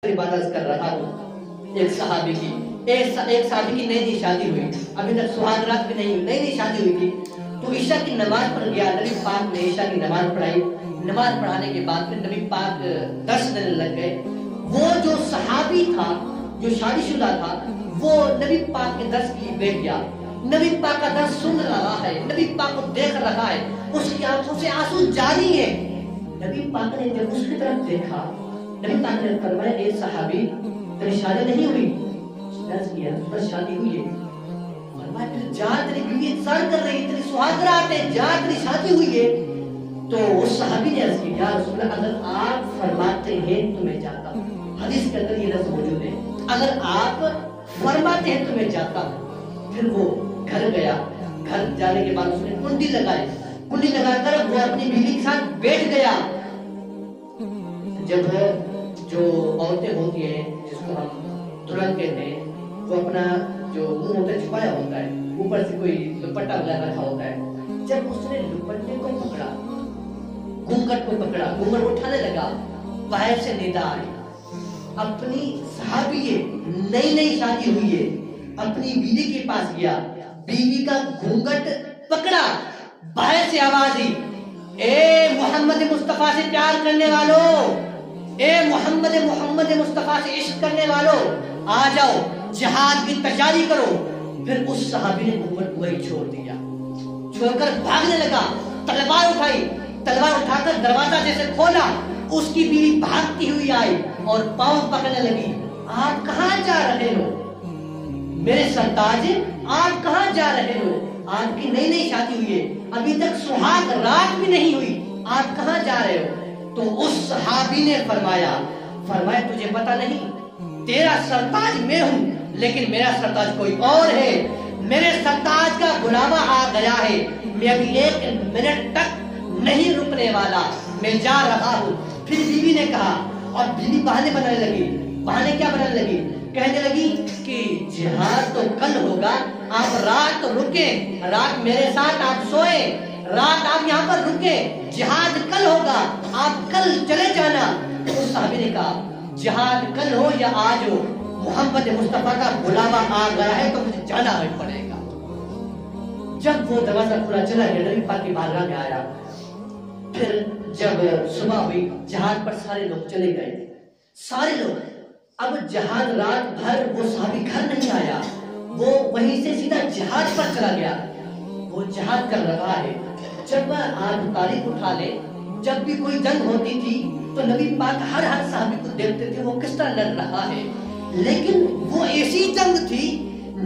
عبادت کر رہا ہوں ایک صحابی کی نئی شادی ہوئی، ابھی تک سہاگ رات بھی نہیں ہوئی، نئی شادی ہوئی تھی، تو عشاء کی نماز پڑھ گیا۔ نبی پاک نے عشاء کی نماز پڑھائی، نماز پڑھانے کے بعد پھر نبی پاک درس دینے لگ گئے۔ وہ جو صحابی تھا، جو شادی شدہ تھا، وہ نبی پاک کے درس کے لیے بیٹھ گیا، نبی پاک کا درس سن رہا ہے، نبی پاک کو دیکھ رہا ہے، اس کی آنکھوں سے آنسو جاری ہے۔ نبی پاک نے جب اس کی طرف دیکھا، نبی پاک نے فرمایا اے صحابی تیری شادی نہیں ہوئی؟ درس کیا بس شادی ہوئی ہے۔ فرمایا پھر جا، تیری بیوی انتظار کر رہی ہے، تیری سہاگ رات ہے، جا تیری شادی ہوئی ہے۔ تو اس صحابی نے عرض کیا یا رسول اللہ اگر آپ فرماتے ہیں تو میں جاتا ہوں، حدیث کے اندر یہ لفظ موجود ہے، اگر آپ فرماتے ہیں تو میں جاتا ہوں۔ پھر وہ گھر گیا، گھر جانے کے بعد اس نے کنڈی لگائی، کنڈی لگا کر وہ اپنی بیوی کے ساتھ بیٹھ گیا۔ جب جو عورتیں ہوتی ہیں جس کو ہم دلہن کہتے ہیں، وہ اپنا جو منہ ہوتا ہے چھپایا ہوتا ہے، اوپر سے کوئی دوپٹہ وغیرہ رکھا ہوتا ہے، جب اس نے دوپٹے کو پکڑا، گھونگھٹ کو پکڑا، گھونگھٹ اٹھانے لگا، باہر سے ندا آئی۔ اپنی صحابی ہے، نئی شادی ہوئی ہے، اپنی بیوی کے پاس گیا، بیوی کا گھونگھٹ پکڑا، باہر سے آواز دی اے محمد مصطفیٰ سے پیار کرنے والوں، اے محمد مصطفیٰ سے عشق کرنے والوں، آ جاؤ جہاد کی تیاری کرو۔ پھر اس صحابی نے گھونگھٹ وہی چھوڑ دیا، چھوڑ کر بھاگنے لگا، تلوار اٹھائی، تلوار اٹھا کر دروازہ جیسے کھولا، اس کی بیوی بھاگتی ہوئی آئی اور پاؤں پکڑنے لگی۔ آپ کہاں جا رہے ہو میرے سرتاج، آپ کہاں جا رہے ہو؟ آپ کی نئی شادی ہوئی ہے، ابھی تک سہاگ رات بھی نہیں ہوئی، آپ کہاں جا رہے ہو؟ تو اس صحابی نے فرمایا تجھے پتہ نہیں تیرا سرتاج میں ہوں لیکن میرا سرتاج کوئی اور ہے، میرے سرتاج کا بلاوا آ گیا ہے، میں ابھی 1 منٹ تک نہیں رکنے والا، میں جا رہا ہوں۔ پھر بیوی نے کہا، اور بیوی بہانے بنانے لگی، بہانے کیا بنانے لگی؟ کہنے لگی کہ جہاد تو کل ہوگا، آپ رات رکیں، رات میرے ساتھ آپ سوئیں، رات آپ یہاں پر رکیں، جہاد کل ہوگا، آپ کل چلے جانا۔ اس صحابی نے کہا جہاد کل ہو یا آج ہو، محمد مصطفیٰ کا بلاوا آ گیا ہے تو مجھے جانا ہی پڑے گا۔ جب وہ دروازہ کھلا چلا گیا، نبی پاک کی بارگاہ میں آیا، پھر جب صبح ہوئی، جہاد پر سارے لوگ چلے گئے، سارے لوگ۔ اب جہاد رات بھر وہ صحابی گھر نہیں آیا، وہ وہیں سے سیدھا جہاد پر چلا گیا، وہ جہاد کر رہا ہے۔ جب آپ تاریخ اٹھا لے، جب بھی کوئی جنگ ہوتی تھی تو نبی پاک ہر صحابی کو دیکھتے تھے وہ کس طرح لڑ رہا ہے، لیکن وہ ایسی جنگ تھی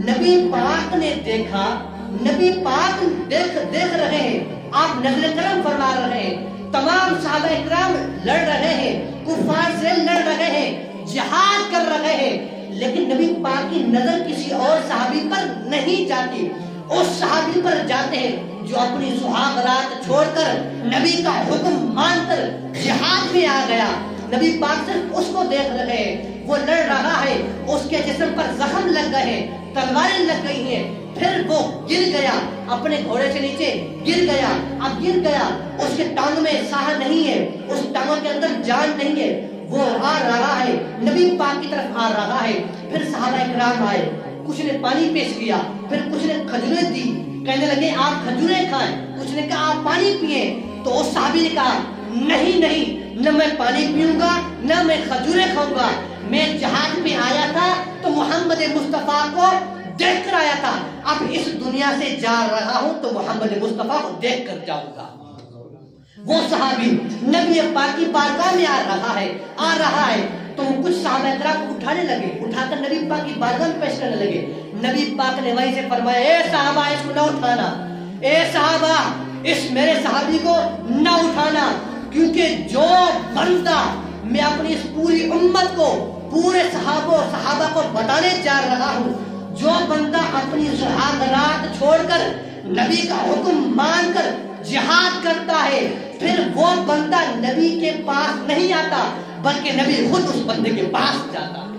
نبی پاک نے دیکھا، نبی پاک دیکھ رہے ہیں، آپ نظر کرم فرما رہے ہیں، تمام صحابہ اکرام لڑ رہے ہیں، کفار سے لڑ رہے ہیں، جہاد کر رہے ہیں، لیکن نبی پاک کی نظر کسی اور صحابی پر نہیں جاتی، اس صحابی پر جاتے ہیں جو اپنی سہاگ رات چھوڑ کر نبی کا حکم مان کر جہاد میں آ گیا۔ نبی پاک صرف اس کو دیکھ رہے ہیں، وہ لڑ رہا ہے، اس کے جسم پر زخم لگ گئے ہیں، تلواریں لگ گئی ہیں، پھر وہ گر گیا، اپنے گھوڑے سے نیچے گر گیا، اب گر گیا، اس کے ٹانگ میں ساہ نہیں ہے، اس ٹانگوں کے اندر جان نہیں ہے، وہ آ رہا ہے، نبی پاک کی طرف آ رہا ہے۔ پھر صحابہ اکرام آئے، کچھ نے پانی پیش کیا، پھر کچھ نے کھجوریں دی، کہنے لگے آپ کھجوریں کھائیں، کچھ نے کہا آپ پانی پئیں۔ تو اس صحابی نے کہا نہیں، نہ میں پانی پیوں گا نہ میں کھجوریں کھاؤں گا، میں جہاد میں آیا تھا تو محمد مصطفیٰ کو دیکھ کر آیا تھا، اب اس دنیا سے جا رہا ہوں تو محمد مصطفیٰ کو دیکھ کر جاؤں گا۔ وہ صحابی نبی پاک کی بارگاہ میں آ رہا ہے تو کچھ صحابہ اکرام کو اٹھانے لگے، اٹھا کر نبی پاک کی بارگاہ میں پیش کرنے لگے۔ نبی پاک نے وہیں سے فرمایا اے صحابہ اس کو نہ اٹھانا، اے صحابہ اس میرے صحابی کو نہ اٹھانا، کیونکہ جو بندہ میں اپنی اس پوری امت کو، پورے صحابہ کو بتانے جا رہا ہوں، جو بندہ اپنی سہاگ رات چھوڑ کر نبی کا حکم مان کر جہاد کرتا ہے، پھر وہ بندہ نبی کے پاس نہیں آتا بلکہ نبی خود اس بندے کے پاس جاتا ہے۔